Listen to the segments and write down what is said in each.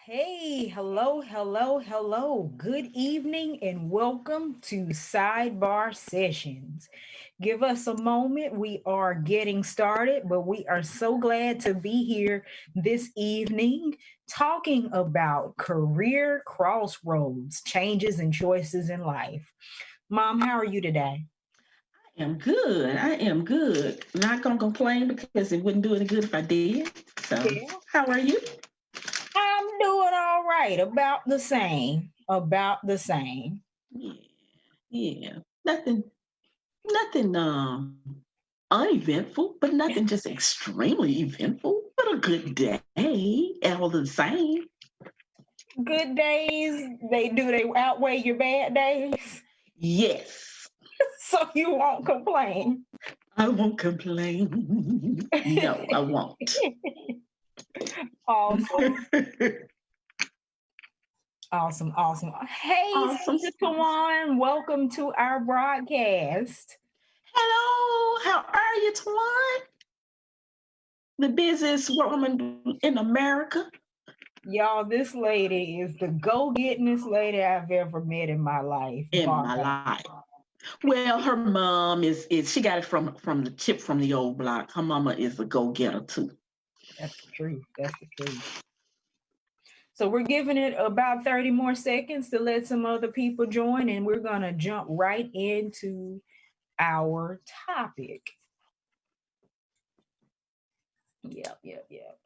Hey, hello, hello, hello. Good evening and welcome to Sidebar Sessions. Give us a moment. We are getting started, but we are so glad to be here this evening talking about career crossroads, changes and choices in life. Mom, how are you today? Am good. I am good. Not gonna complain because it wouldn't do any good if I did. So, Yeah. how are you? I'm doing all right, about the same. About the same. Yeah, yeah. Nothing, nothing uneventful, but nothing just extremely eventful. But a good day, all the same. Good days, they outweigh your bad days. Yes, So you won't complain. I won't complain. No, I won't. Awesome. Awesome. Awesome. Hey, Awesome Sister sauce. Tawan, welcome to our broadcast. Hello, how are you, Twan? The busiest woman in America. Y'all, this lady is the go-gettingest lady I've ever met in my life, In bar my none. life. Well, her mom is she got it from the tip from the old block. Her mama is a go getter too. That's the truth. That's the truth. So we're giving it about 30 more seconds to let some other people join, and we're going to jump right into our topic. Yep, yep, yep.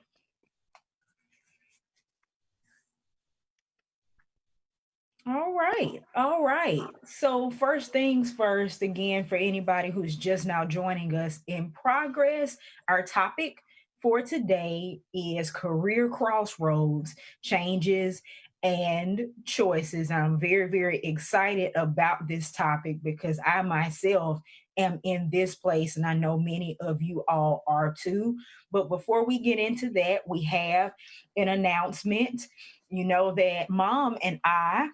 All right. All right. So, first things first, again, for anybody who's just now joining us in progress, our topic for today is career crossroads, changes, and choices. I'm very, very excited about this topic because I myself am in this place, and I know many of you all are too. But before we get into that, we have an announcement. You know that mom and I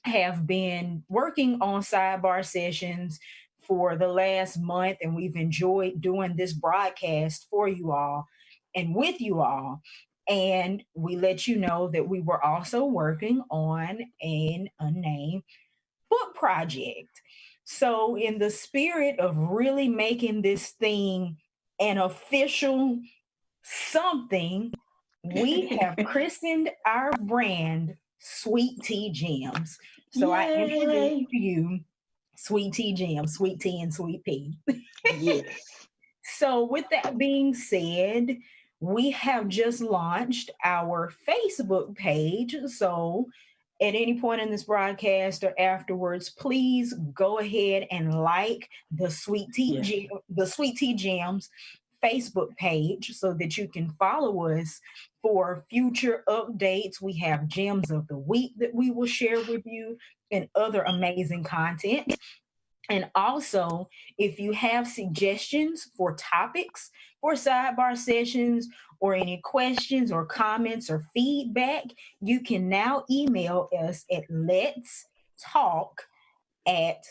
have been working on sidebar sessions for the last month, and we've enjoyed doing this broadcast for you all and with you all. And we let you know that we were also working on an unnamed book project. So, in the spirit of really making this thing an official something, we have christened our brand Sweet Tea Gems. So I introduce Yay! to you Sweet Tea Gems, sweet tea and sweet pea. Yes. So, with that being said, we have just launched our Facebook page. So, at any point in this broadcast or afterwards, please go ahead and like Yeah. The Sweet Tea Gems Facebook page so that you can follow us for future updates. We have gems of the week that we will share with you and other amazing content. And also, if you have suggestions for topics for sidebar sessions or any questions or comments or feedback, you can now email us at let's talk at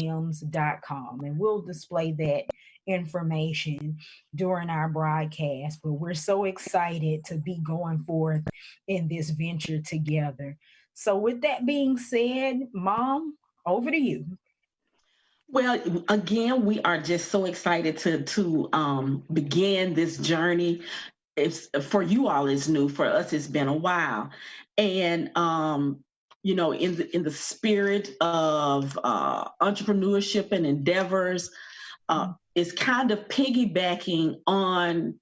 sweettgems.com, and we'll display that information during our broadcast. But we're so excited to be going forth in this venture together. So, with that being said, Mom, over to you. Well, again, we are just so excited to begin this journey. It's for you all is new. For us, it's been a while, and in the spirit of entrepreneurship and endeavors, is kind of piggybacking on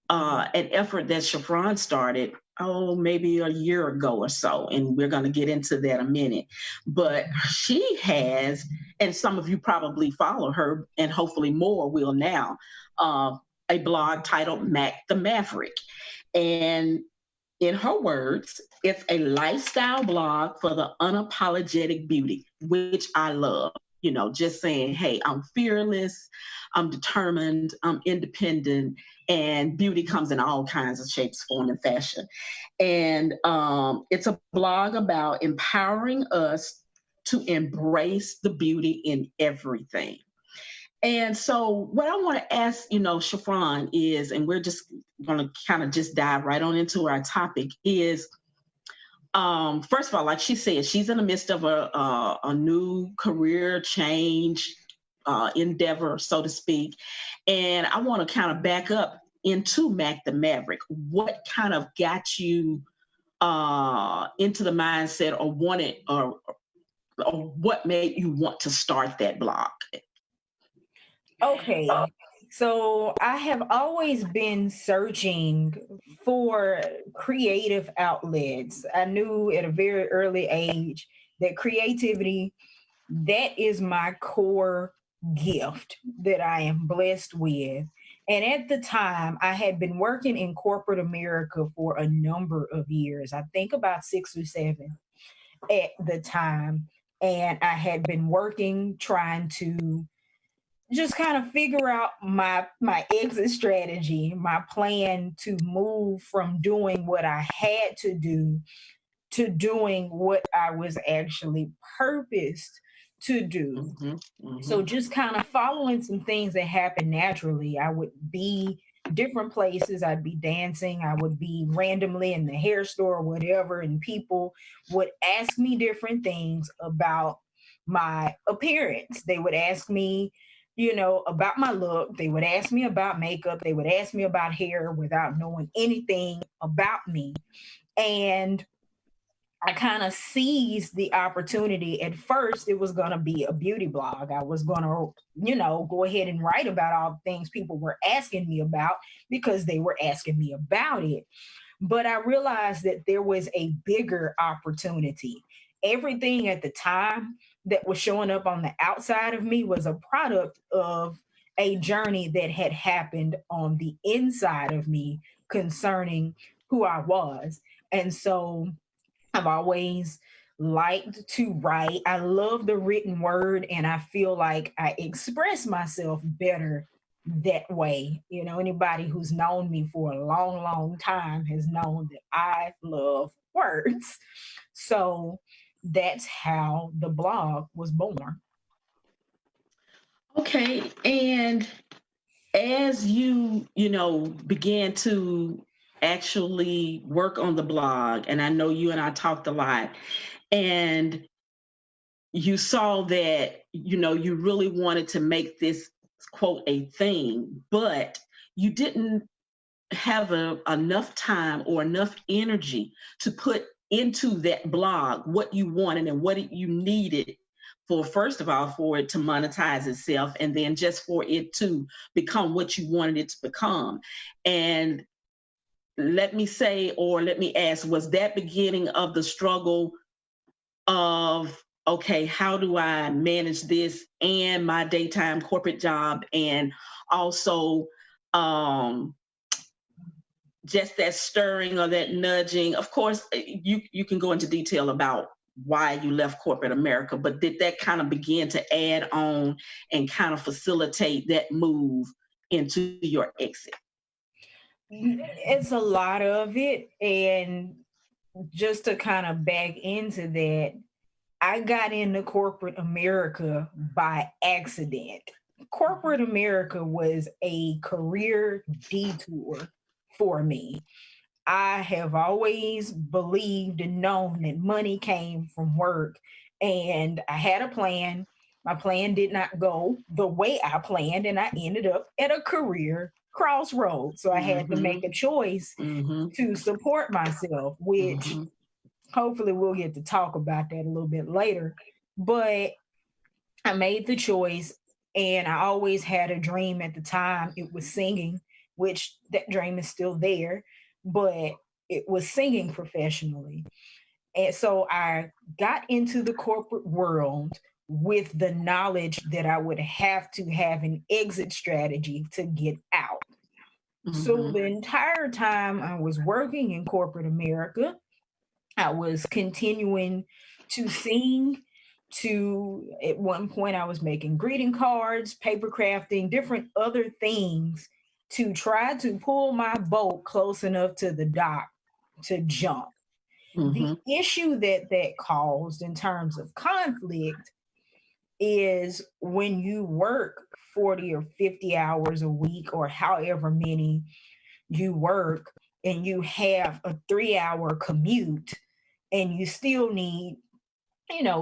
an effort that Shafran started, oh, maybe a year ago or so. And we're going to get into that a minute. But she has, and some of you probably follow her, and hopefully more will now, uh, a blog titled Mac the Maverick. And in her words, it's a lifestyle blog for the unapologetic beauty, which I love. Just saying, hey, I'm fearless, I'm determined, I'm independent, and beauty comes in all kinds of shapes, form, and fashion. And it's a blog about empowering us to embrace the beauty in everything. And so, what I want to ask, Shafran is, and we're just going to kind of just dive right on into our topic, is First of all, like she said, she's in the midst of a new career change endeavor, so to speak. And I want to kind of back up into Mac the Maverick. What kind of got you into the mindset or wanted or what made you want to start that blog? Okay. So I have always been searching for creative outlets. I knew at a very early age that creativity, that is my core gift that I am blessed with. And at the time, I had been working in corporate America for a number of years. I think about 6 or 7 at the time. And I had been working trying to just kind of figure out my exit strategy, my plan to move from doing what I had to do to doing what I was actually purposed to do. Mm-hmm, So mm-hmm, just kind of following some things that happen naturally. I would be different places. I'd be dancing. I would be randomly in the hair store or whatever, and people would ask me different things about my appearance. They would ask me, about my look. They would ask me about makeup. They would ask me about hair without knowing anything about me. And I kind of seized the opportunity. At first, it was going to be a beauty blog. I was going to, go ahead and write about all the things people were asking me about because they were asking me about it. But I realized that there was a bigger opportunity. Everything at the time that was showing up on the outside of me was a product of a journey that had happened on the inside of me concerning who I was. And so I've always liked to write. I love the written word, and I feel like I express myself better that way. Anybody who's known me for a long, long time has known that I love words. So that's how the blog was born. Okay, and as you began to actually work on the blog, and I know you and I talked a lot, and you saw that you really wanted to make this quote a thing, but you didn't have enough time or enough energy to put into that blog what you wanted and what you needed for, first of all, for it to monetize itself, and then just for it to become what you wanted it to become. And let me say, or let me ask, was that beginning of the struggle of, okay, how do I manage this and my daytime corporate job, and also um just that stirring or that nudging? Of course, you can go into detail about why you left corporate America, but did that kind of begin to add on and kind of facilitate that move into your exit? It's a lot of it. And just to kind of back into that, I got into corporate America by accident. Corporate America was a career detour for me. I have always believed and known that money came from work, and I had a plan. My plan did not go the way I planned, and I ended up at a career crossroads. So I had to make Mm-hmm. a choice Mm-hmm. to support myself, which Mm-hmm. hopefully we'll get to talk about that a little bit later. But I made the choice, and I always had a dream at the time. It was singing, which that dream is still there, but it was singing professionally. And so I got into the corporate world with the knowledge that I would have to have an exit strategy to get out. So Mm-hmm. the entire time I was working in corporate America, I was continuing to sing. To at one point, I was making greeting cards, paper crafting, different other things to try to pull my boat close enough to the dock to jump. The Mm-hmm. issue that caused in terms of conflict is when you work 40 or 50 hours a week or however many you work, and you have a 3-hour commute, and you still need,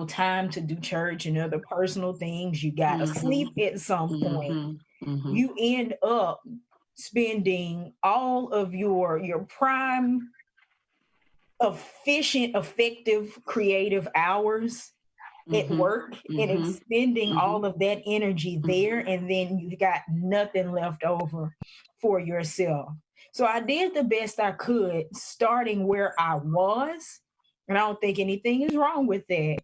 time to do church and other personal things. You got to Mhm. sleep at some point. Mhm. Mhm. You end up spending all of your prime efficient, effective, creative hours at Mhm. work and Mhm. expending Mhm. all of that energy there, and then you got nothing left over for yourself. So I did the best I could starting where I was, and I don't think anything is wrong with that.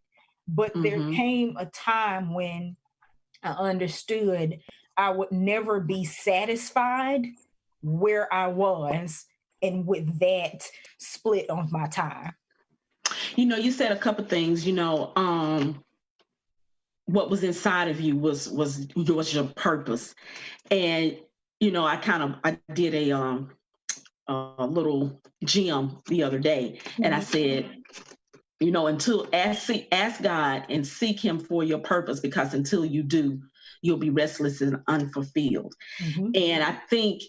But there Mhm. came a time when I understood I would never be satisfied where I was and with that split on my time. You said a couple things. What was inside of you was your purpose, and I did a little gym the other day, and I Mhm, said, until ask God and seek Him for your purpose, because until you do, you'll be restless and unfulfilled. mhm, And I think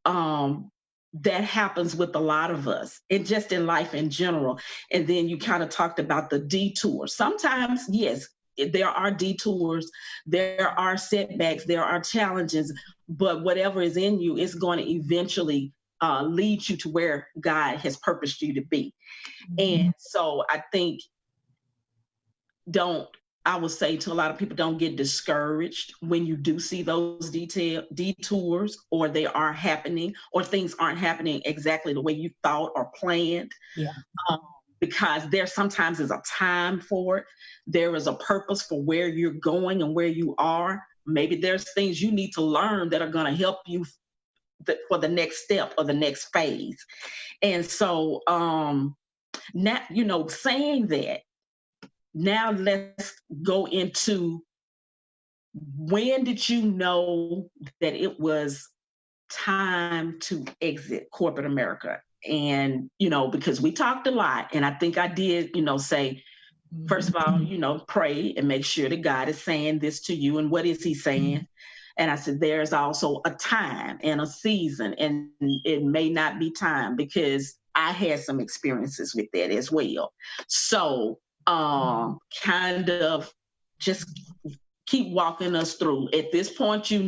um, that happens with a lot of us, and just in life in general. And then you kind of talked about the detours. Sometimes, yes, there are detours, there are setbacks, there are challenges, but whatever is in you is going to eventually lead you to where God has purposed you to be. mhm. And so I think, don't I would say to a lot of people, don't get discouraged when you do see those detours, or they are happening, or things aren't happening exactly the way you thought or planned. Yeah. um, because there sometimes is a time for it. There is a purpose for where you're going and where you are. Maybe there's things you need to learn that are going to help you for the next step or the next phase. And so, now, saying that, now let's go into, when did you know that it was time to exit corporate America? And, because we talked a lot, and I think I did, say, first Mhm, of all, pray and make sure that God is saying this to you. And what is He saying? And I said, there's also a time and a season, and it may not be time, because I had some experiences with that as well. So, kind of just keep walking us through. At this point, you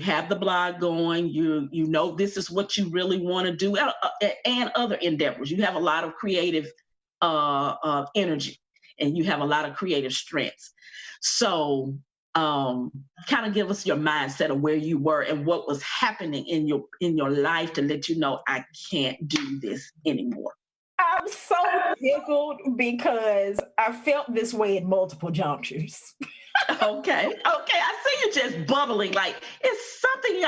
have the blog going, you know this is what you really want to do, and other endeavors. You have a lot of creative energy, and you have a lot of creative strengths. So, um kind of give us your mindset of where you were and what was happening in your life to let you know, I can't do this anymore. I'm so tickled because I felt this way at multiple junctures. Okay, I see you just bubbling like it's something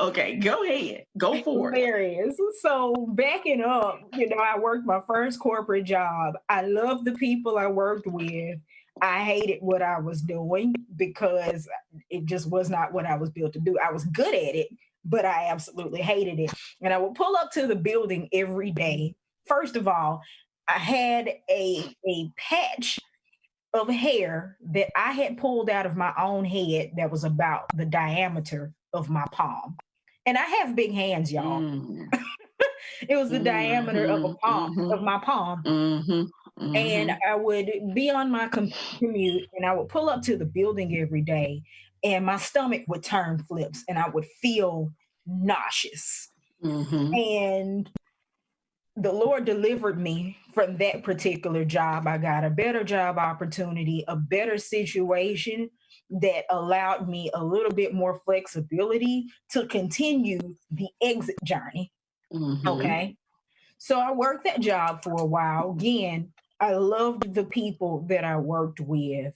okay, go ahead, go for it. Hilarious. So backing up, I worked my first corporate job. I loved the people I worked with. I hated what I was doing because it just was not what I was built to do. I was good at it, but I absolutely hated it. And I would pull up to the building every day. First of all, I had a patch of hair that I had pulled out of my own head that was about the diameter of my palm. And I have big hands, y'all. Mm. It was the diameter of a Mhm, palm mhm, of my palm. mhm, And mhm, I would be on my commute and I would pull up to the building every day and my stomach would turn flips and I would feel nauseous. mhm, And the Lord delivered me from that particular job. I got a better job opportunity, a better situation that allowed me a little bit more flexibility to continue the exit journey. mhm, Okay. So I worked that job for a while. Again, I loved the people that I worked with,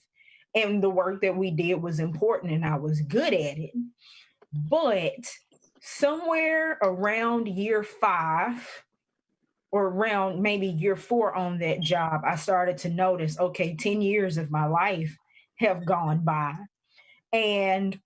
and the work that we did was important, and I was good at it. But somewhere around year 5, or around maybe year 4 on that job, I started to notice, okay, 10 years of my life have gone by. And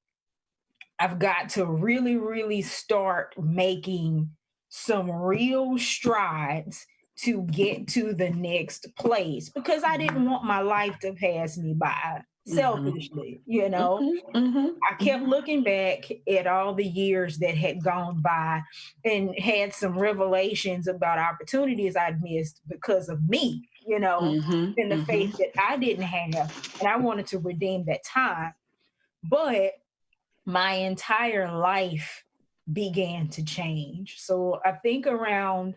I've got to really, really start making some real strides to get to the next place because I didn't want my life to pass me by. Mhm. selfishly, you know. Mhm. Mhm. I kept Mhm. looking back at all the years that had gone by and had some revelations about opportunities I'd missed because of me, Mhm. and the faith Mhm. that I didn't have. And I wanted to redeem that time. But my entire life began to change. So I think around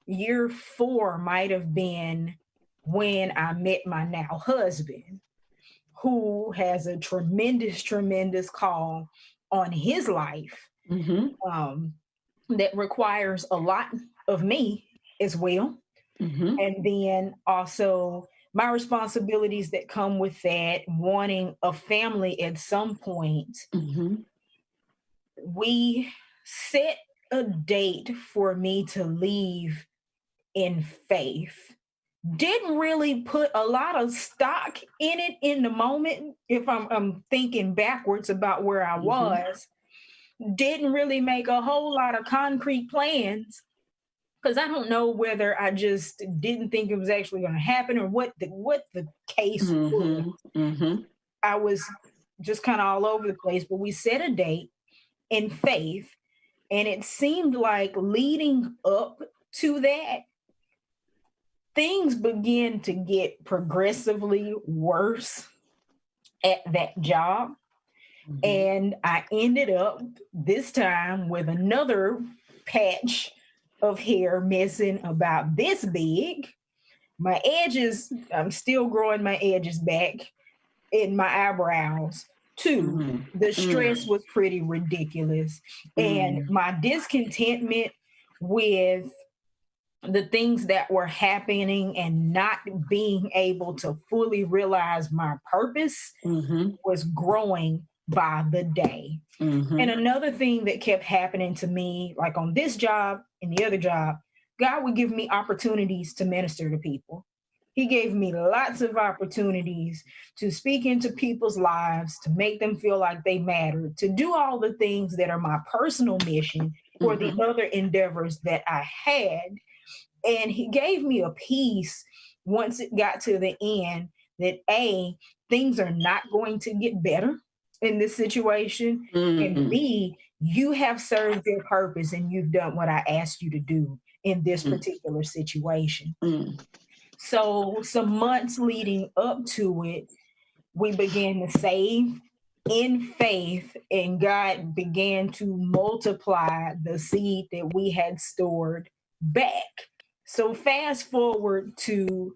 year 4 might have been when I met my now husband, who has a tremendous, tremendous call on his life, Mhm. um, that requires a lot of me as well. Mhm. And then also my responsibilities that come with that, wanting a family at some point. Mhm. We set a date for me to leave in faith. Didn't really put a lot of stock in it in the moment. If I'm thinking backwards about where I Mhm. was, didn't really make a whole lot of concrete plans because I don't know whether I just didn't think it was actually going to happen or what the case was. Mhm. Mhm. I was just kind of all over the place, but we set a date in faith, and it seemed like leading up to that, things began to get progressively worse at that job. Mhm. And I ended up this time with another patch of hair missing about this big. My edges, I'm still growing my edges back in my eyebrows too. Mhm. The stress Mm. was pretty ridiculous. And Mm. my discontentment with the things that were happening and not being able to fully realize my purpose Mhm. was growing by the day. And Mhm. another thing that kept happening to me, like on this job and the other job, God would give me opportunities to minister to people. He gave me lots of opportunities to speak into people's lives, to make them feel like they matter, to do all the things that are my personal mission for the Mhm. other endeavors that I had. And he gave me a peace once it got to the end that A, things are not going to get better in this situation. And Mm. B, you have served your purpose and you've done what I asked you to do in this Mm. particular situation. Mm. So, some months leading up to it, we began to save in faith, and God began to multiply the seed that we had stored back. So, fast forward to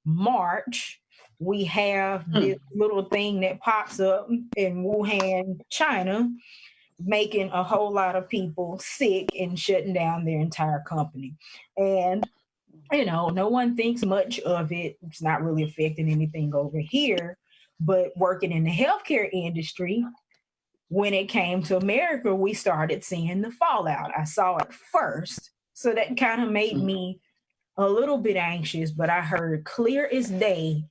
March, we have this Mm. little thing that pops up in Wuhan, China, making a whole lot of people sick and shutting down their entire company. And no one thinks much of it. It's not really affecting anything over here. But working in the healthcare industry, when it came to America, we started seeing the fallout. I saw it first. So that kind of made Mm. me a little bit anxious, but I heard clear as day,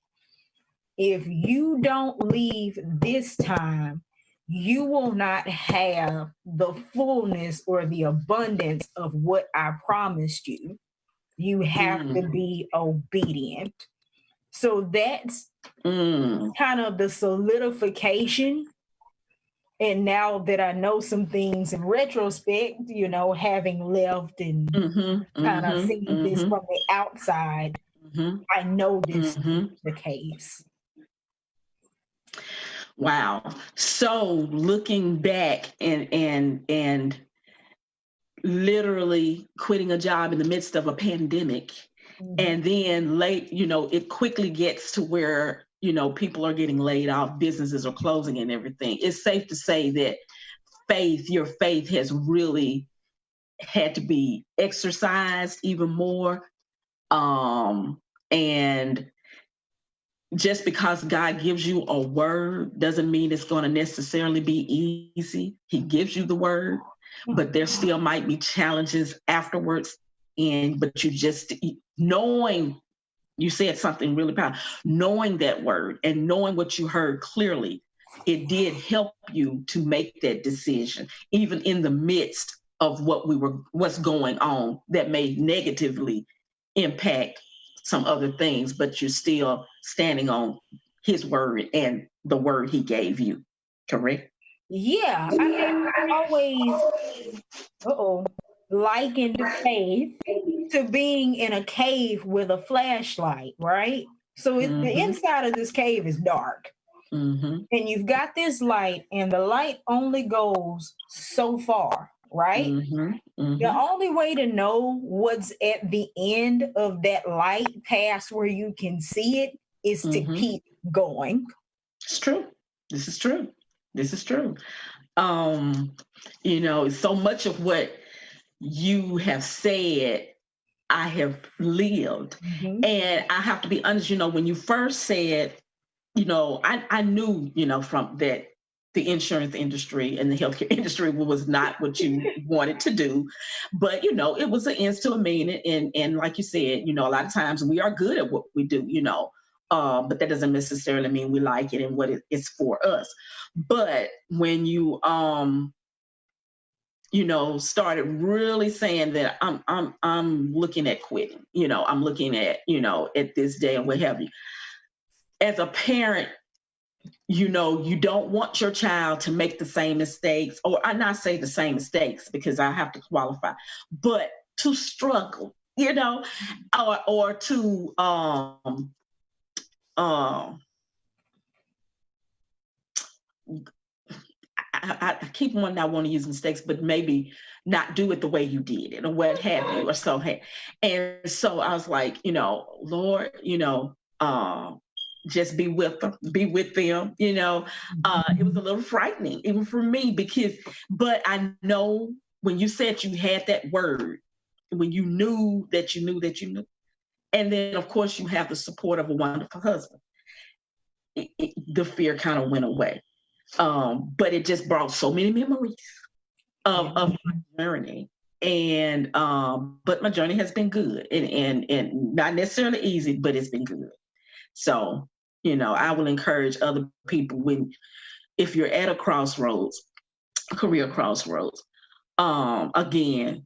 if you don't leave this time, you will not have the fullness or the abundance of what I promised you. You have to Mm. be obedient. So that's Mm. kind of the solidification. And now that I know some things in retrospect, having left and Mhm. kind of Mhm. seeing this Mhm. from the outside, Mhm. I know this to be Mhm. the case. Wow. So looking back and literally quitting a job in the midst of a pandemic, Mhm. and then late, it quickly gets to where, people are getting laid off, businesses are closing and everything. It's safe to say that your faith has really had to be exercised even more. And just because God gives you a word doesn't mean it's going to necessarily be easy. He gives you the word, but there still might be challenges afterwards. And but you just knowing, you said something really powerful, knowing that word and knowing what you heard clearly, it did help you to make that decision, even in the midst of what's going on that may negatively impact some other things, but you're still standing on his word and the word he gave you. Correct? Yeah, I have always, uh-oh, likened faith to being in a cave with a flashlight, right? So the Mm-hmm. inside of this cave is dark, Mm-hmm. and you've got this light, and the light only goes so far, right? Mm-hmm. The Mm-hmm. only way to know what's at the end of that light past where you can see it is to Mm-hmm. keep going. It's true. This is true. This is true. Um, so much of what you have said, I have lived. Mhm. And I have to be honest, when you first said, I knew, from that the insurance industry and the healthcare industry was not what you wanted to do. But, it was an ends to a mean. And like you said, a lot of times we are good at what we do, but that doesn't necessarily mean we like it and what it's for us. But when you started really saying that I'm looking at quitting, I'm looking at, at this day and what have you. As a parent, you don't want your child to make the same mistakes, or I not say the same mistakes because I have to qualify, but to struggle, or to um I keep wanting, I want to use mistakes, but maybe not do it the way you did it or what have you, or so. And so I was like, Lord, just be with them. It was a little frightening, even for me, but I know when you said you had that word, when you knew that you knew that you knew, and then of course you have the support of a wonderful husband, the fear kind of went away. But it just brought so many memories Yeah. of my journey. And but my journey has been good, and not necessarily easy, but it's been good. So, I will encourage other people, when if you're at a crossroads, a career crossroads, again,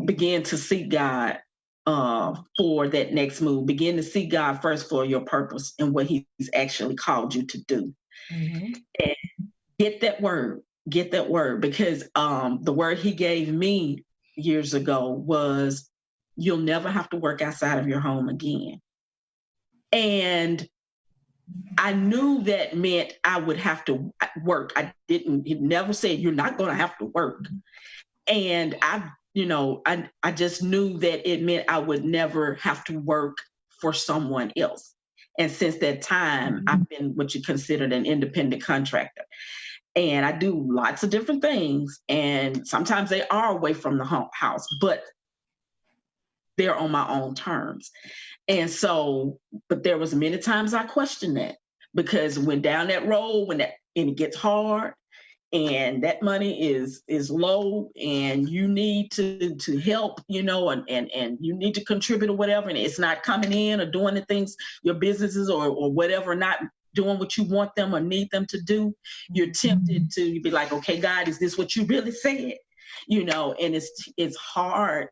begin to seek God for that next move. Begin to seek God first for your purpose and what He's actually called you to do. Mhm. And get that word. Get that word, because the word He gave me years ago was, you'll never have to work outside of your home again. And I knew that meant I would have to work. He never said you're not going to have to work. And I just knew that it meant I would never have to work for someone else. And since that time, I've been what you considered an independent contractor. And I do lots of different things. And sometimes they are away from the house, but they're on my own terms. And so, but there was many times I questioned that, because when down that road, and it gets hard, and that money is low, and you need to help, and you need to contribute or whatever, and it's not coming in or doing the things, your businesses or whatever, not doing what you want them or need them to do, you're tempted to be like, okay, God, is this what you really said? And it's hard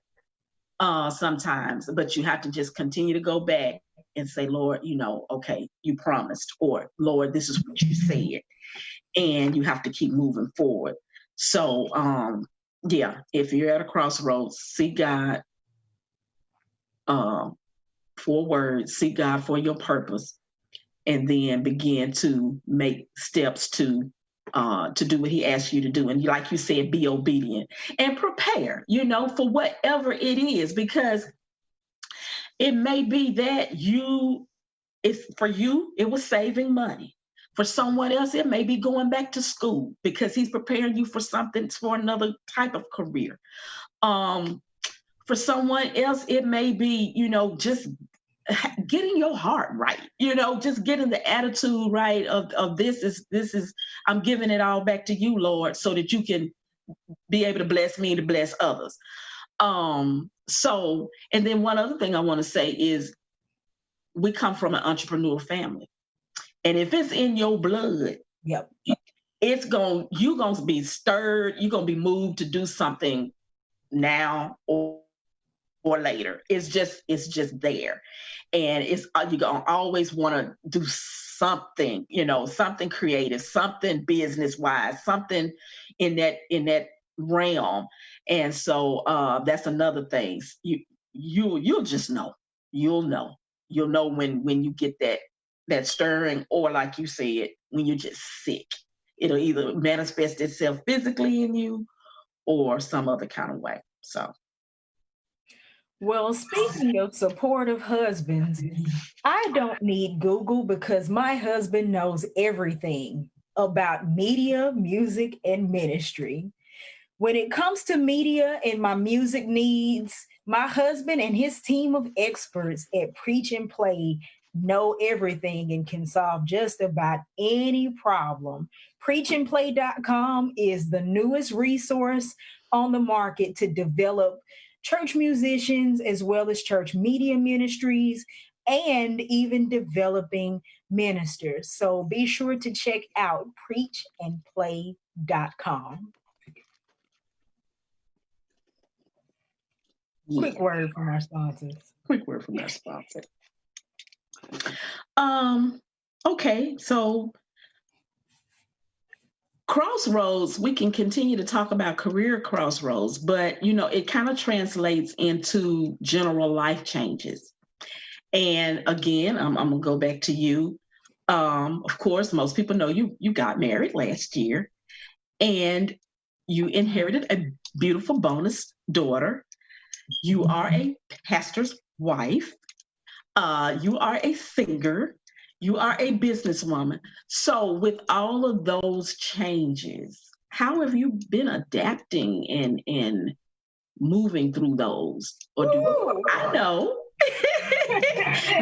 sometimes, but you have to just continue to go back and say, Lord, okay, you promised, or Lord, this is what you said, and you have to keep moving forward. So, yeah, if you're at a crossroads, seek God uh, for words, seek God for your purpose, and then begin to make steps to do what He asks you to do. And like you said, be obedient and prepare, for whatever it is, because it may be that it's for you, it was saving money. For someone else, it may be going back to school because He's preparing you for something, for another type of career. Um, for someone else, it may be, just getting your heart right, just getting the attitude right of this is I'm giving it all back to you, Lord, so that you can be able to bless me, to bless others. So, and then one other thing I want to say is, we come from an entrepreneur family. And if it's in your blood, Yep. you're gonna be stirred, you're gonna be moved to do something now or later. It's just there. And you're gonna always want to do something, something creative, something business wise, something in that realm. And so that's another thing. You'll just know. You'll know. You'll know when you get that stirring, or like you said, when you're just sick. It'll either manifest itself physically in you or some other kind of way. So Well, speaking of supportive husbands, I don't need Google because my husband knows everything about media, music, and ministry. When it comes to media and my music needs, my husband and his team of experts at Preach and Play know everything and can solve just about any problem. Preachandplay.com is the newest resource on the market to develop church musicians as well as church media ministries and even developing ministers. So be sure to check out preachandplay.com. Quick yeah, word from our sponsors. quick word from our sponsor. Um, okay, so crossroads, we can continue to talk about career crossroads, but it kind of translates into general life changes. And again, I'm gonna go back to you. Of course, most people know you got married last year, and you inherited a beautiful bonus daughter. You are a pastor's wife. You are a singer. You are a businesswoman. So, with all of those changes, how have you been adapting and moving through those? Or do Ooh. I know?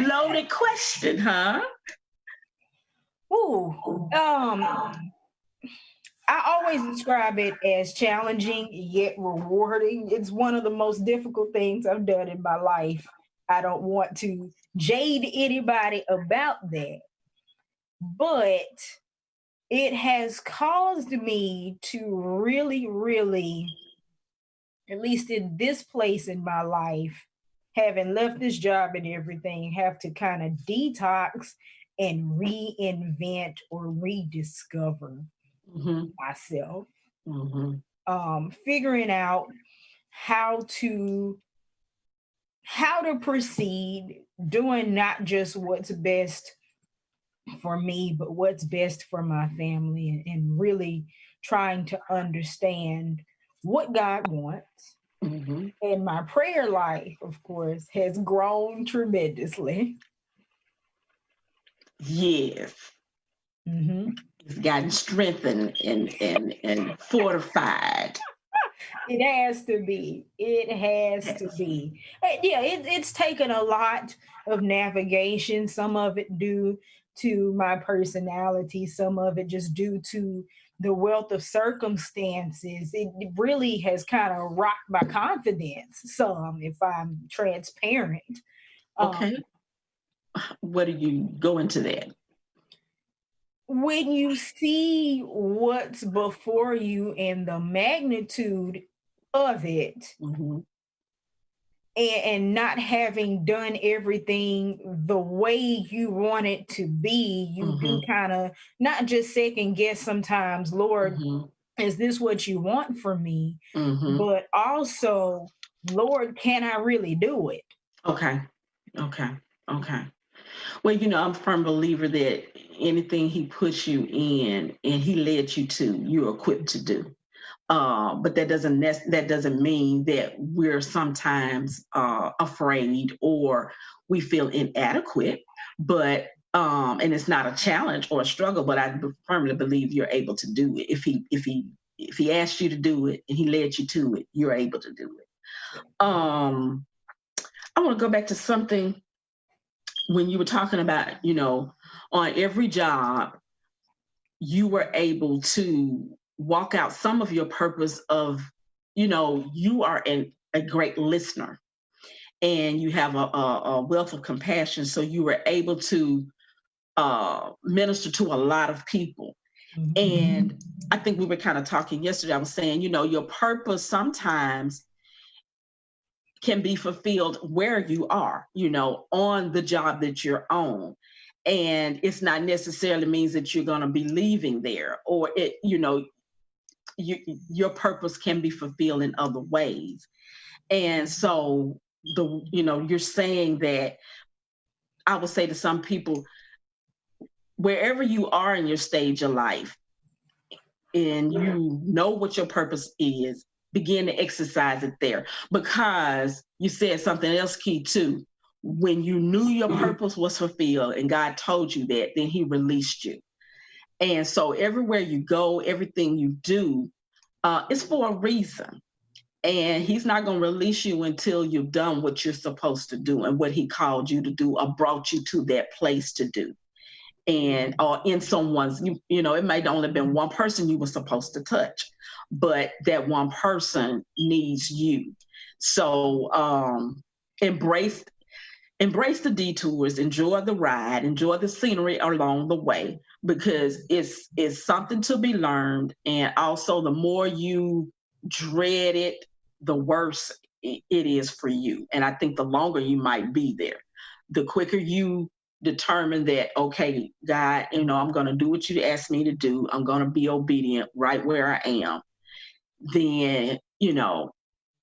Loaded question, huh? Ooh. I always describe it as challenging yet rewarding. It's one of the most difficult things I've done in my life. I don't want to jade anybody about that, but it has caused me to really, really, at least in this place in my life, having left this job and everything, have to kind of detox and reinvent or rediscover Mm-hmm. myself. Mm-hmm. Figuring out how to how to proceed, doing not just what's best for me, but what's best for my family, and really trying to understand what God wants. Mm-hmm. And my prayer life, of course, has grown tremendously. Yes. Mhm. It's gotten strengthened and fortified. It has to be. It has to Yes. be. Yeah, it's taken a lot of navigation. Some of it due to my personality. Some of it just due to the wealth of circumstances. It really has kind of rocked my confidence. Some, if I'm transparent. Um, Okay. What do you go into that? when you see what's before you and the magnitude of it, Mm-hmm. and not having done everything the way you want it to be, you do Mm-hmm. kind of not just second guess sometimes, Lord, Mm-hmm. is this what you want for me? Mm-hmm. But also, Lord, can I really do it? Okay. Okay. Okay. Well, I'm a firm believer that anything he puts you in and he led you to, you're equipped to do. But that doesn't mean that we're sometimes afraid or we feel inadequate. But and it's not a challenge or a struggle. But I firmly believe you're able to do it. If he asked you to do it and he led you to it, you're able to do it. I want to go back to something when you were talking about, on every job you were able to walk out some of your purpose of, you are a great listener and you have a wealth of compassion. So you were able to minister to a lot of people. Mhm. And I think we were kind of talking yesterday. I was saying, your purpose sometimes can be fulfilled where you are, on the job that you're on. And it's not necessarily means that you're going to be leaving there, or you, your purpose can be fulfilled in other ways. And so you're saying that, I would say to some people, wherever you are in your stage of life, and you know what your purpose is, begin to exercise it there. Because you said something else key too. When you knew your purpose was fulfilled and God told you that, then he released you. And so everywhere you go, everything you do, it's for a reason. And he's not going to release you until you've done what you're supposed to do and what he called you to do or brought you to that place to do. And or in someone's, it might only have been one person you were supposed to touch, but that one person needs you. So embrace the detours, enjoy the ride, enjoy the scenery along the way, because it's something to be learned. And also, the more you dread it, the worse it is for you. And I think the longer you might be there, the quicker you determine that, okay, God, I'm going to do what you asked me to do. I'm going to be obedient right where I am. Then,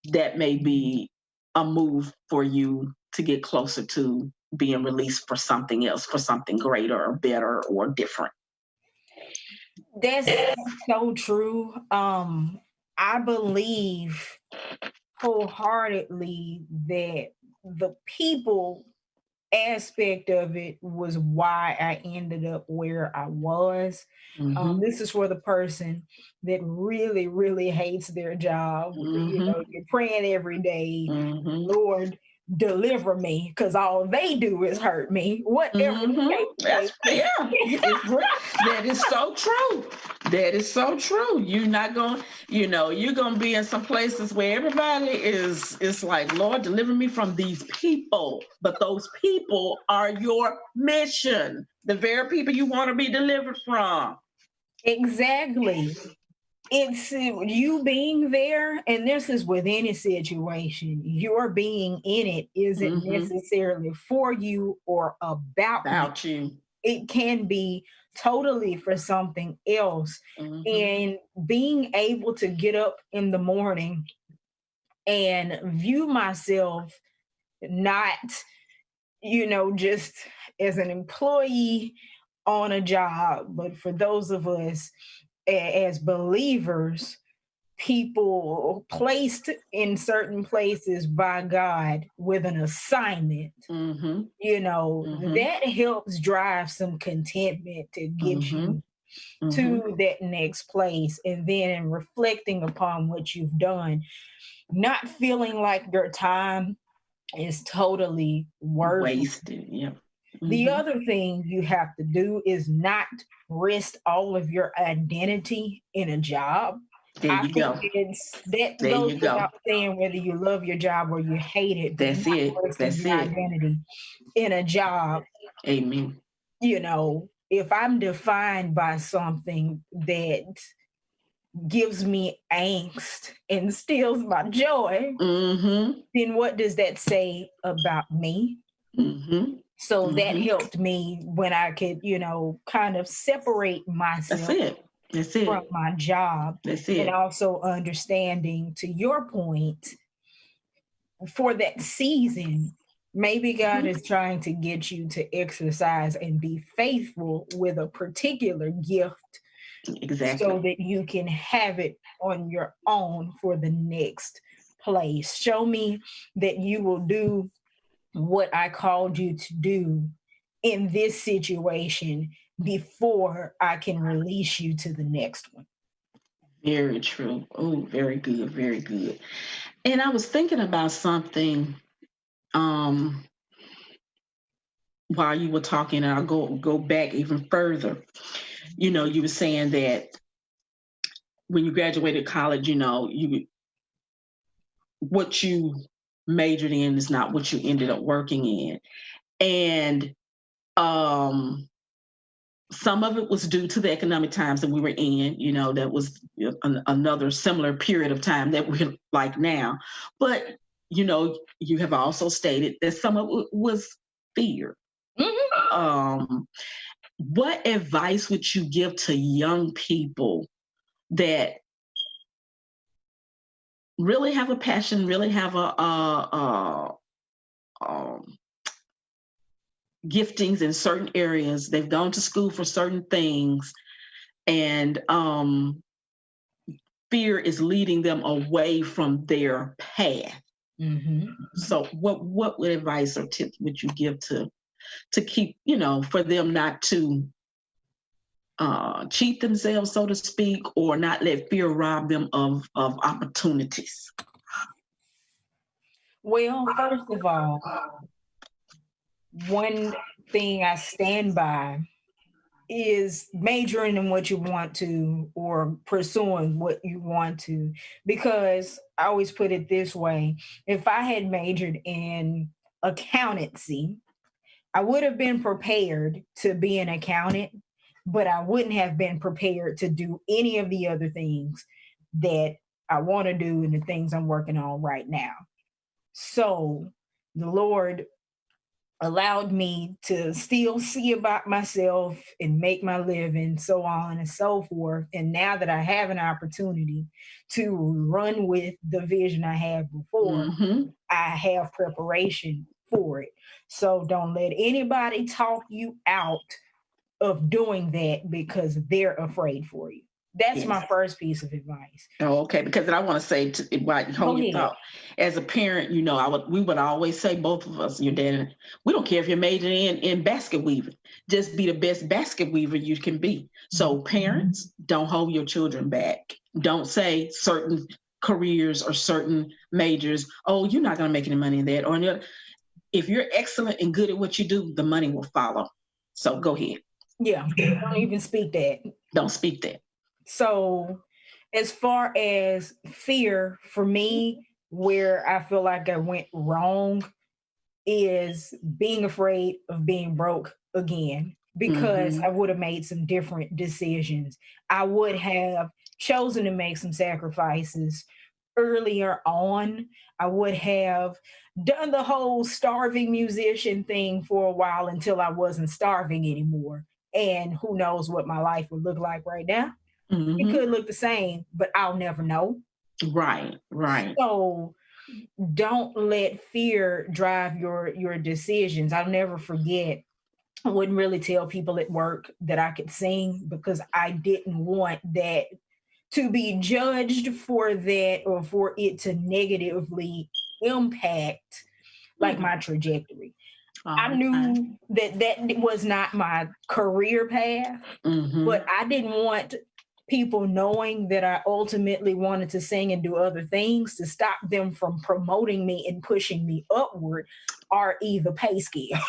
that may be a move for you to get closer to being released for something else, for something greater or better or different. That's so true. I believe wholeheartedly that the people aspect of it was why I ended up where I was. This is for the person that really, really hates their job. You're praying every day, Lord, deliver me, because all they do is hurt me. Whatever the case may be. That is so true. That is so true. You're not going, you're going to be in some places where everybody is like, Lord, deliver me from these people. But those people are your mission, the very people you want to be delivered from. Exactly. It's you being there, and this is with any situation. Your being in it isn't necessarily for you or about you. It can be totally for something else. And being able to get up in the morning and view myself not, just as an employee on a job, but for those of us as believers, people placed in certain places by God with an assignment, that helps drive some contentment to get you to that next place. And then in reflecting upon what you've done, not feeling like your time is totally wasted. Yeah. The other thing you have to do is not rest all of your identity in a job. There you go. That goes without saying, whether you love your job or you hate it. That's it. That's your identity in a job. Amen. If I'm defined by something that gives me angst and steals my joy, then what does that say about me? So that helped me when I could, kind of separate myself from my job. And also understanding, to your point, for that season, maybe God is trying to get you to exercise and be faithful with a particular gift. Exactly. So that you can have it on your own for the next place. Show me that you will do what I called you to do in this situation before I can release you to the next one. Very true. Oh, very good. Very good. And I was thinking about something while you were talking, and I'll go back even further. You were saying that when you graduated college, what you majored in is not what you ended up working in. And some of it was due to the economic times that we were in, that was another similar period of time that we're like now. But, you have also stated that some of it was fear. Mhm. Um, what advice would you give to young people that really have a passion, really have um, giftings in certain areas? They've gone to school for certain things, and fear is leading them away from their path. Mhm. So, what advice or tips would you give to keep, for them not to cheat themselves, so to speak, or not let fear rob them of opportunities? Well, first of all, one thing I stand by is majoring in what you want to or pursuing what you want to. Because I always put it this way, if I had majored in accountancy, I would have been prepared to be an accountant, but I wouldn't have been prepared to do any of the other things that I want to do and the things I'm working on right now. So the Lord allowed me to still see about myself and make my living, so on and so forth. And now that I have an opportunity to run with the vision I had before, Mm-hmm. I have preparation for it. So don't let anybody talk you out of doing that because they're afraid for you. That's Yes. my first piece of advice. Oh, okay. Because I want to say, Go hold your ahead. thought. As a parent, we would always say, both of us, your dad and I, we don't care if you're majoring in basket weaving. Just be the best basket weaver you can be. So, parents, don't hold your children back. Don't say certain careers or certain majors. Oh, you're not going to make any money in that. Or if you're excellent and good at what you do, the money will follow. So, go ahead. Yeah, don't even speak that. Don't speak that. So, as far as fear for me, where I feel like I went wrong is being afraid of being broke again because Mm-hmm. I would have made some different decisions. I would have chosen to make some sacrifices earlier on. I would have done the whole starving musician thing for a while until I wasn't starving anymore. And who knows what my life would look like right now. It Mm-hmm. could look the same, but I'll never know. Right, right. So don't let fear drive your decisions. I'll never forget. I wouldn't really tell people at work that I could sing because I didn't want that to be judged for that or for it to negatively impact like Hmm. my trajectory. I Okay. knew that that was not my career path, Mm-hmm. but I didn't want people knowing that I ultimately wanted to sing and do other things to stop them from promoting me and pushing me upward or either pay scale.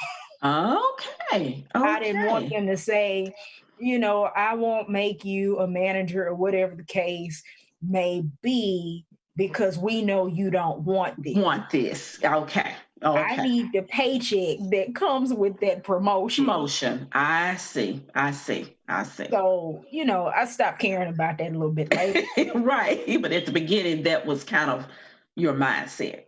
Okay. I didn't want Okay. them to say, I won't make you a manager or whatever the case may be because we know you don't want this. Want this. Okay. I Okay. need the paycheck that comes with that promotion. Motion. I see. I see. I see. So, I stopped caring about that a little bit later. Right. But at the beginning, that was kind of your mindset.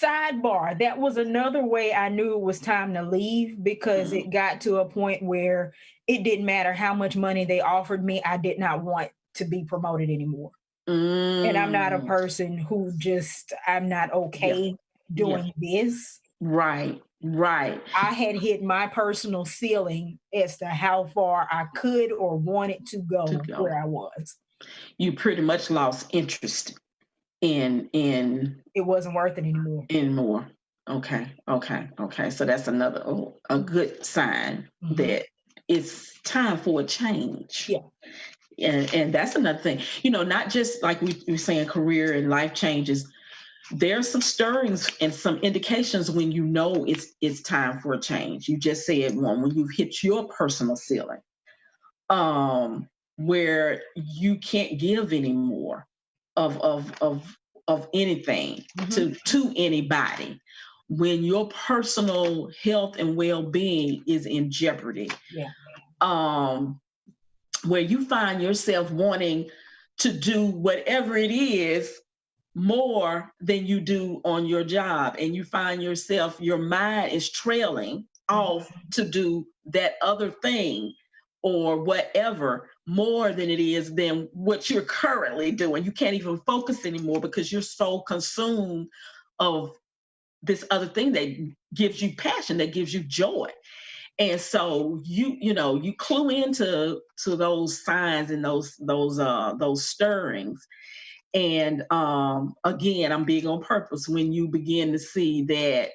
Sidebar, that was another way I knew it was time to leave because Mm. it got to a point where it didn't matter how much money they offered me. I did not want to be promoted anymore. And I'm not a Mm. person I'm not Yeah. okay Yeah. doing this. Right. Right. I had hit my personal ceiling as to how far I could or wanted to To go go. where I was. You pretty much lost interest in It wasn't worth it anymore. more. Okay, okay, okay. So that's another a good sign Mhm. that it's time for a change. Yeah. And that's another thing. Not just like we were saying, career and life changes. There's some stirrings and some indications when it's time for a change. You just said one when you've hit your personal ceiling, where you can't give anymore of anything Mhm. to anybody, when your personal health and well-being is in jeopardy, Yeah. um where you find yourself wanting to do whatever it is more than you do on your job, and you find yourself, your mind is trailing off to do that other thing or whatever more than it is than what you're currently doing. You can't even focus anymore because you're so consumed of this other thing that gives you passion, that gives you joy. And so you clue into those signs and those stirrings. And again, I'm big on purpose. When you begin to see that,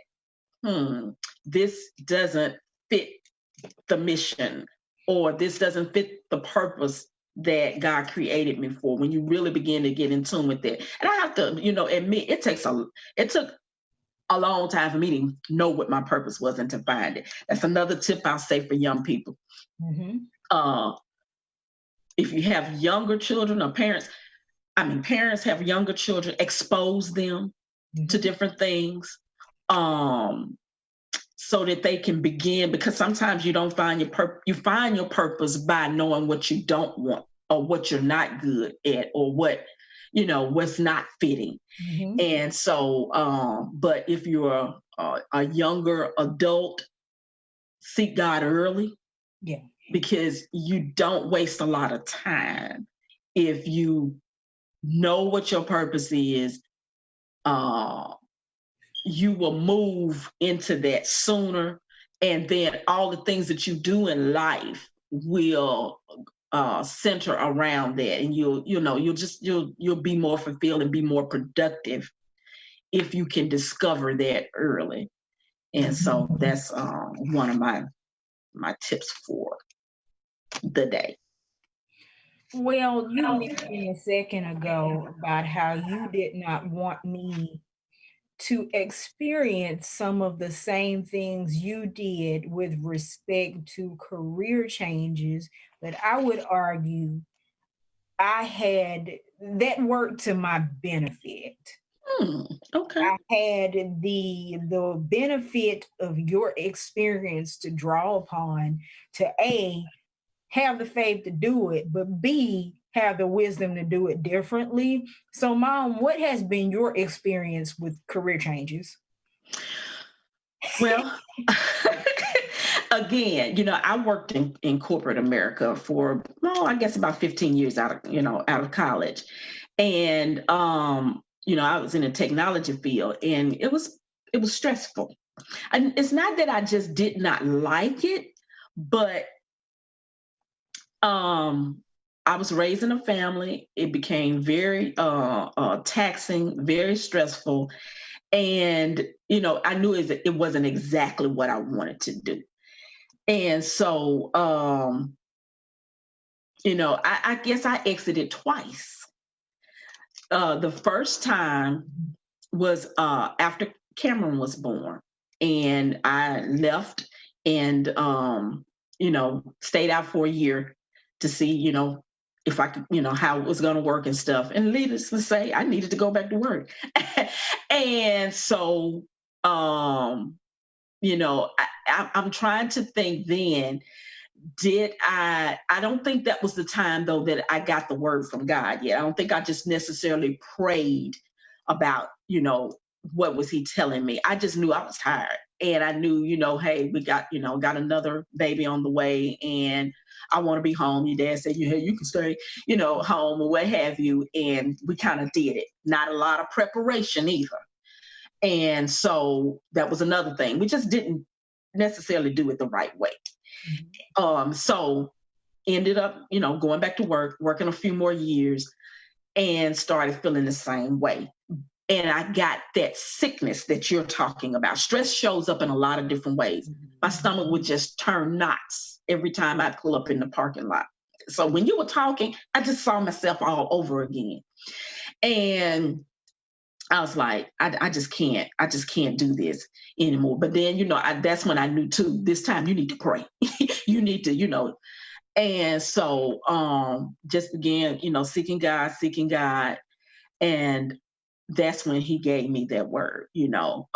this doesn't fit the mission, or this doesn't fit the purpose that God created me for. When you really begin to get in tune with that, and I have to, admit, it took a long time for me to know what my purpose was and to find it. That's another tip I'll say for young people. Mm-hmm. Uh, if you have younger children or parents have younger children, expose them to Mm-hmm. different things. So that they can begin, because sometimes you don't find you find your purpose by knowing what you don't want or what you're not good at or what's not fitting. Mm-hmm. And so but if you're a younger adult, seek God early, Yeah. because you don't waste a lot of time. If you know what your purpose is, uh you will move into that sooner, and then all the things that you do in life will center around that, and you'll be more fulfilled and be more productive if you can discover that early. And so that's one of my tips for the day. Well, you mentioned a second ago about how you did not want me to experience some of the same things you did with respect to career changes, but I would argue I had that worked to my benefit. Okay. I had the benefit of your experience to draw upon to A, have the faith to do it, but B, have the wisdom to do it differently. So, Mom, what has been your experience with career changes? Well, again, I worked in corporate America for, well, I guess about 15 years out of college. And I was in a technology field, and it was stressful. And it's not that I just did not like it, but I was raised in a family. It became very taxing, very stressful. And I knew it wasn't exactly what I wanted to do. And so I guess I exited twice. The first time was after Cameron was born, and I left and stayed out for a year to see if I could, how it was going to work and stuff. And needless to say, I needed to go back to work. And so I'm trying to think then, did I don't think that was the time though that I got the word from God yet. I don't think I just necessarily prayed about what was he telling me. I just knew I was tired, and I knew hey, we got another baby on the way, and I want to be home. Your dad said, hey, you can stay home or what have you. And we kind of did it, not a lot of preparation either. And so that was another thing, we just didn't necessarily do it the right way. So ended up, going back to work, working a few more years, and started feeling the same way. And I got that sickness that you're talking about. Stress shows up in a lot of different ways. My stomach would just turn knots every time I pull up in the parking lot. So when you were talking, I just saw myself all over again. And I was like, I just can't do this anymore. But then, that's when I knew too, this time you need to pray. You need to. And so just began, seeking God. And that's when he gave me that word, you'll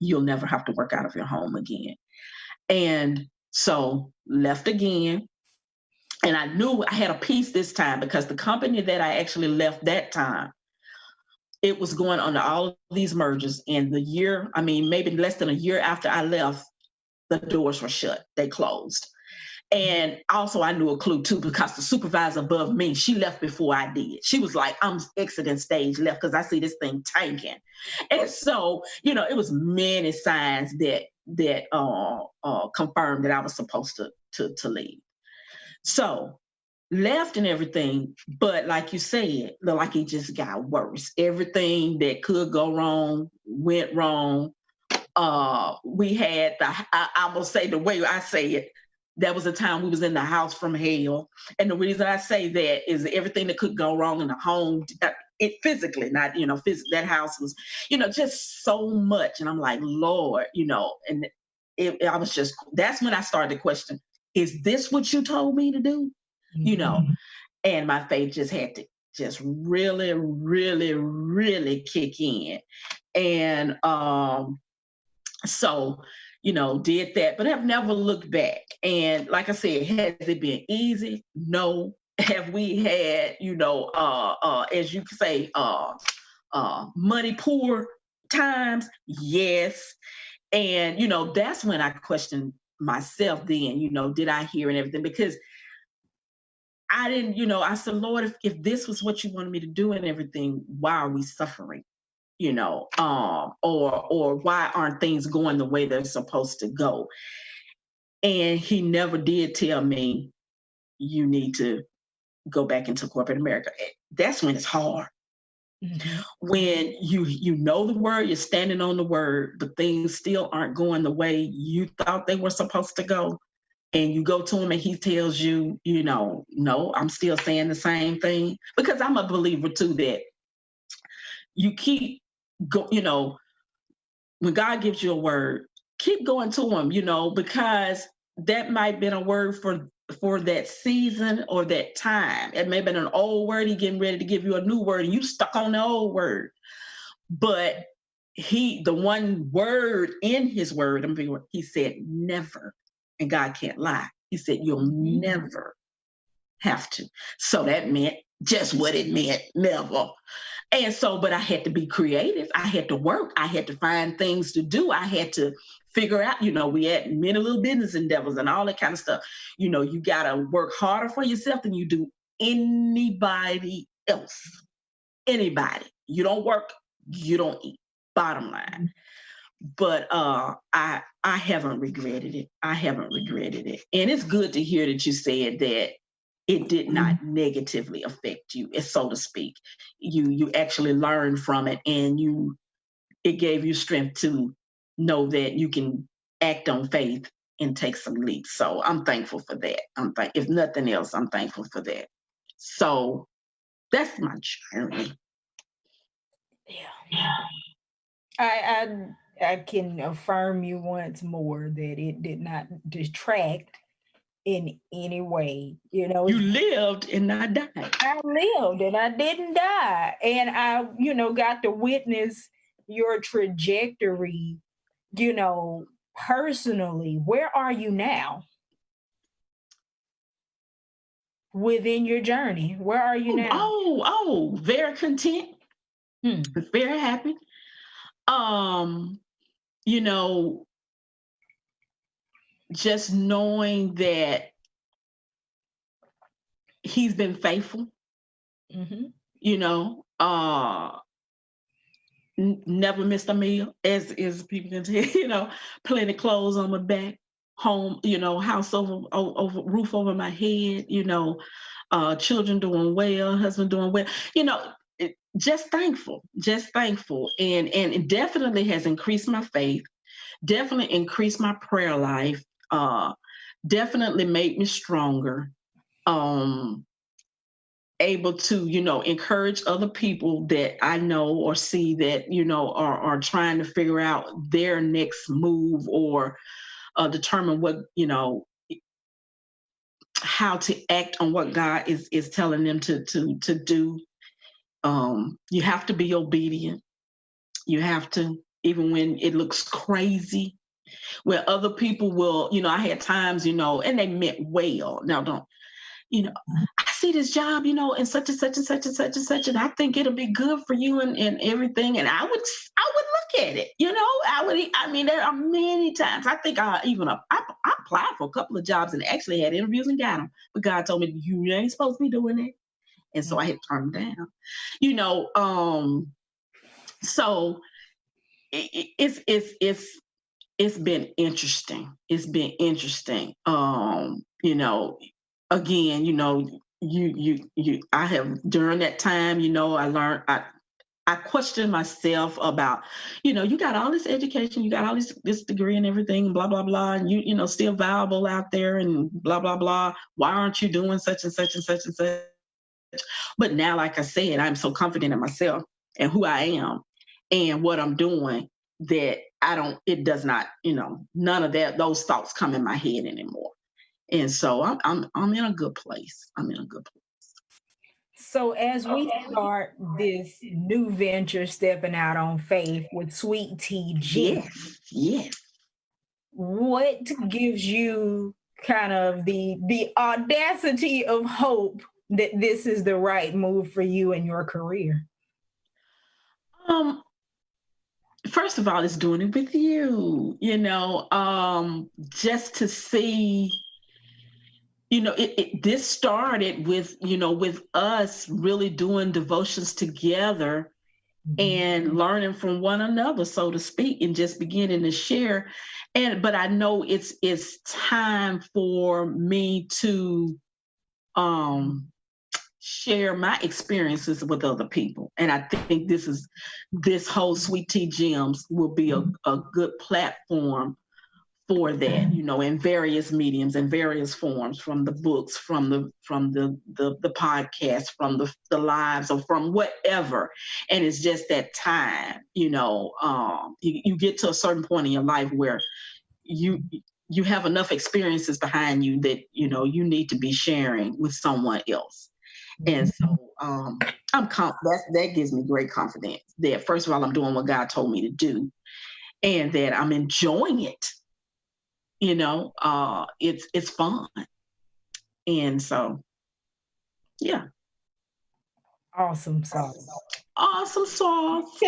never have to work out of your home again. And so left again. And I knew I had a peace this time, because the company that I actually left that time, it was going on all of these mergers. And maybe less than a year after I left, the doors were shut. They closed. And also I knew a clue too, because the supervisor above me, she left before I did. She was like, I'm exiting stage left because I see this thing tanking. And so, it was many signs that confirmed that I was supposed to leave. So left and everything, but like you said, looked like it just got worse. Everything that could go wrong went wrong. We had I will say the way I say it, that was the time we was in the house from hell. And the reason I say that is everything that could go wrong in the home, it physically, not, that house was, just so much. And I'm like, Lord, and I was just, that's when I started to question, is this what you told me to do? Mhm. And my faith just had to just really, really, really kick in. And so, did that, but I've never looked back. And like I said, has it been easy? No. Have we had, as you say, money poor times? Yes. And, that's when I questioned myself then, did I hear and everything? Because I didn't, I said, Lord, if this was what you wanted me to do and everything, why are we suffering? Or why aren't things going the way they're supposed to go? And he never did tell me you need to go back into corporate America. That's when it's hard. Mhm. When you know the word, you're standing on the word, but things still aren't going the way you thought they were supposed to go. And you go to him and he tells you, no, I'm still saying the same thing. Because I'm a believer too that you keep when God gives you a word, keep going to him, because that might have been a word for that season or that time. It may have been an old word. He getting ready to give you a new word and you stuck on the old word. But the one word in his word, he said never. And God can't lie. He said you'll never have to. So that meant just what it meant, never. And so, but I had to be creative. I had to work. I had to find things to do. I had to figure out, we had many little business endeavors and all that kind of stuff. You got to work harder for yourself than you do anybody else. Anybody. You don't work, you don't eat. Bottom line. But I haven't regretted it. I haven't regretted it. And it's good to hear that you said that it did not negatively affect you, so to speak. You actually learned from it, and it gave you strength to know that you can act on faith and take some leaps. So I'm thankful for that. If nothing else, I'm thankful for that. So that's my journey. Yeah. I can affirm you once more that it did not detract in any way. You lived and not died. I lived and I didn't die. And I, got to witness your trajectory, personally. Where are you now within your journey? Where are you now? Very content. Very happy. You know, just knowing that he's been faithful, you know, never missed a meal, as people can tell, plenty clothes on my back, home, house over roof over my head, children doing well, husband doing well, just thankful, and it definitely has increased my faith, definitely increased my prayer life, definitely made me stronger, able to, encourage other people that I know or see that, are trying to figure out their next move or determine what, how to act on what God is telling them to do. You have to be obedient. You have to, even when it looks crazy, where other people will, I had times, and they meant well. Now, you know, I see this job, and such and such and such and such and such, and I think it'll be good for you and everything. And I would look at it, I mean, there are many times. I think I applied for a couple of jobs and actually had interviews and got them. But God told me you ain't supposed to be doing that. And so I had to turn them down. You know, so it's been interesting. It's been interesting. Again, I have during that time, I learned I questioned myself about, you got all this education, you got all this degree and everything, blah, blah, blah, and still valuable out there and blah, blah, blah. Why aren't you doing such and such and such and such? But now, like I said, I'm so confident in myself and who I am and what I'm doing that it does not, none of those thoughts come in my head anymore. And so I'm in a good place. I'm in a good place. So, as we start this new venture, stepping out on faith with Sweet Tea Gym, Yes, yes. what gives you kind of the audacity of hope that this is the right move for you in your career? Um, First of all, it's doing it with you, just to see, this started with us really doing devotions together Mhm. and learning from one another, so to speak, and just beginning to share. But I know it's time for me to um share my experiences with other people. And I think this whole Sweet Tea Gems will be a good platform for that, in various mediums and various forms, from the books, from the podcast, from the lives, or from whatever. And it's just that time, you get to a certain point in your life where you you have enough experiences behind you that you need to be sharing with someone else. And so that gives me great confidence that, first of all, I'm doing what God told me to do, and that I'm enjoying it. It's fun. And so, yeah. Awesome sauce. Awesome sauce.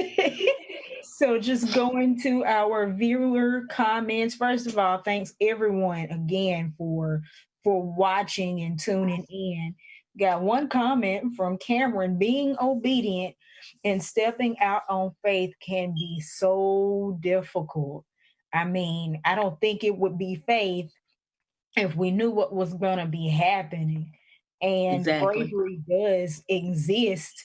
So just going to our viewer comments. First of all, thanks everyone again for watching and tuning in. Got one comment from Cameron: being obedient and stepping out on faith can be so difficult. I mean, I don't think it would be faith if we knew what was going to be happening. And Exactly. bravery does exist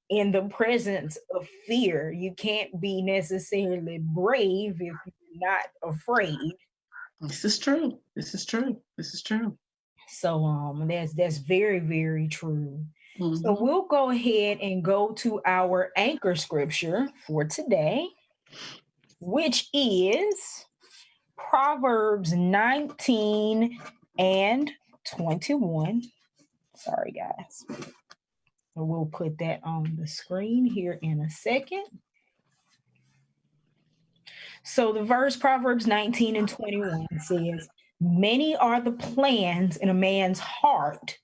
in the presence of fear. You can't be necessarily brave if you're not afraid. This is true. This is true. This is true. So that's very, very true. So Hmm. we'll go ahead and go to our anchor scripture for today, which is Proverbs 19 and 21. Sorry, guys. So we'll put that on the screen here in a second. So the verse Proverbs 19 and 21 says, many are the plans in a man's heart,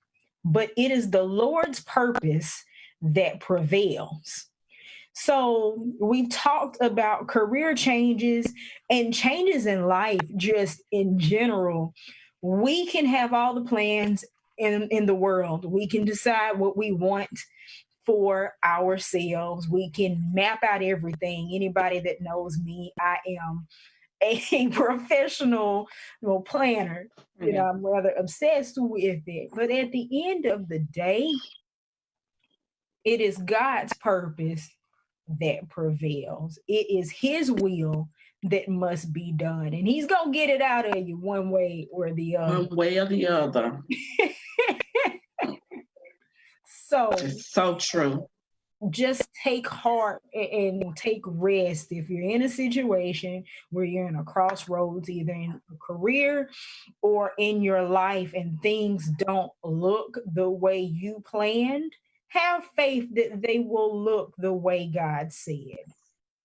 but it is the Lord's purpose that prevails. So we've talked about career changes and changes in life just in general. We can have all the plans in the world. We can decide what we want for ourselves. We can map out everything. Anybody that knows me, I am a professional planner. Yeah. I'm rather obsessed with it. But at the end of the day, it is God's purpose that prevails. It is His will that must be done. And He's going to get it out of you one way or the other. One way or the other. So It's so true. just take heart and take rest if you're in a situation where you're in a crossroads, either in a career or in your life, and things don't look the way you planned. Have faith that they will look the way God said.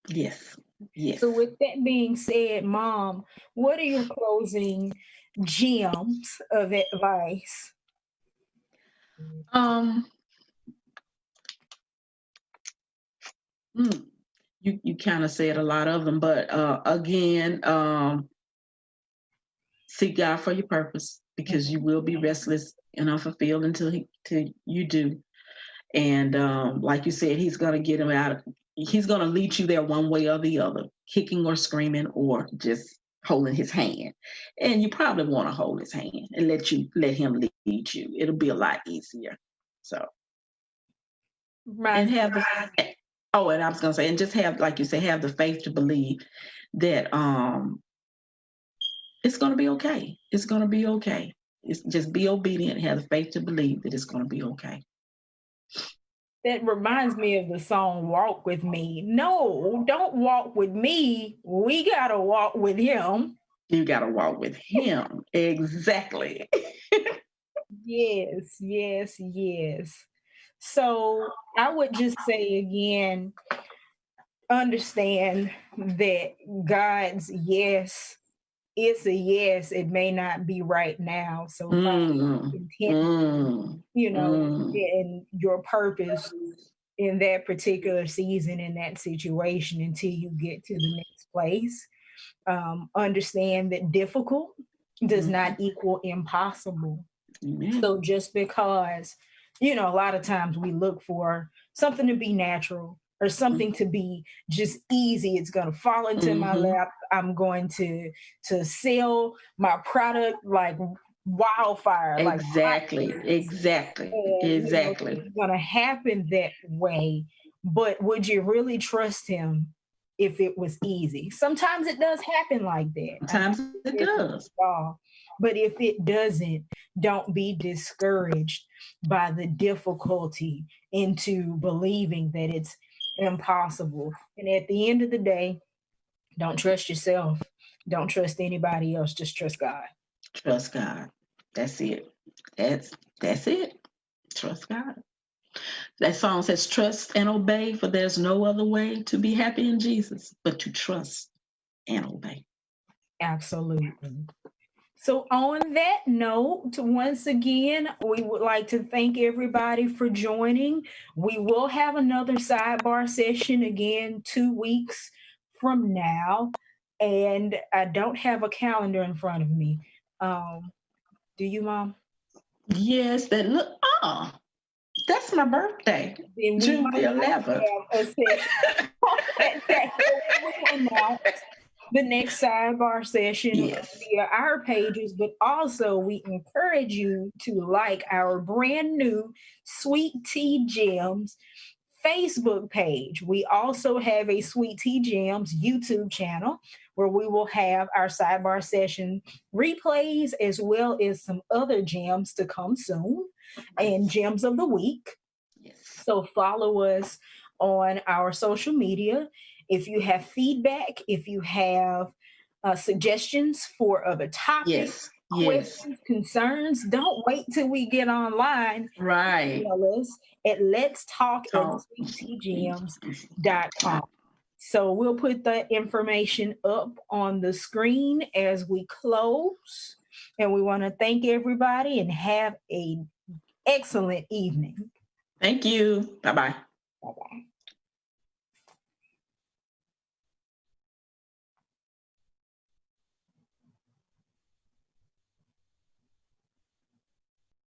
Yes. So, Yes. with that being said, Mom, what are your closing gems of advice? Um, mm, you kind of said a lot of them, but again, seek God for your purpose because you will be restless and unfulfilled till you do. And like you said, he's gonna get him out. He's gonna lead you there one way or the other, kicking or screaming or just holding his hand. And you probably want to hold his hand and let him lead you. It'll be a lot easier. So and Reminds have the oh, and I was gonna say, and just have, like you say, have the faith to believe that it's gonna be okay. It's gonna be okay. It's just be obedient, have the faith to believe that it's gonna be okay. That reminds me of the song Walk With Me. No, don't walk with me. We gotta walk with him. You gotta walk with him. Exactly. Yes, yes, yes. So I would just say again, understand that God's yes, it's a yes. It may not be right now. So find Mm, contentment, mm, mm. in your purpose in that particular season, in that situation, until you get to the next place. Understand that difficult does not Mhm. equal impossible. Amen. So just because, a lot of times we look for something to be natural or something to be just easy, it's going to fall into my Mm-hmm. lap. I'm going to sell my product like wildfire, like Exactly. hotcakes. Exactly. And Exactly. it's going to happen that way. But would you really trust him if it was easy? Sometimes it does happen like that. I'm not Sometimes it saying it's does. all, but if it doesn't, don't be discouraged by the difficulty into believing that it's impossible. And at the end of the day, don't trust yourself. Don't trust anybody else. Just trust God. Trust God. That's it. That's that's it. Trust God. That song says, "Trust and obey, for there's no other way to be happy in Jesus but to trust and obey." Absolutely. So, on that note, once again, we would like to thank everybody for joining. We will have another sidebar session again 2 weeks from now. And I don't have a calendar in front of me. Um, do you, Mom? Yes, that look. Oh, that's my birthday, Then we June might the 11th. have a session on that day. But we will announce the next sidebar session Yes. via our pages, but also we encourage you to like our brand new Sweet Tea Gems Facebook page. We also have a Sweet Tea Gems YouTube channel where we will have our sidebar session replays as well as some other gems to come soon and gems of the week. Yes. So follow us on our social media. If you have feedback, if you have suggestions for other topics, Yes. Yes. questions, concerns, don't wait till we get online. Right. Email us at let's talk at Talk. sweettgems.com. So we'll put that information up on the screen as we close. And we want to thank everybody and have a excellent evening. Thank you. Bye bye.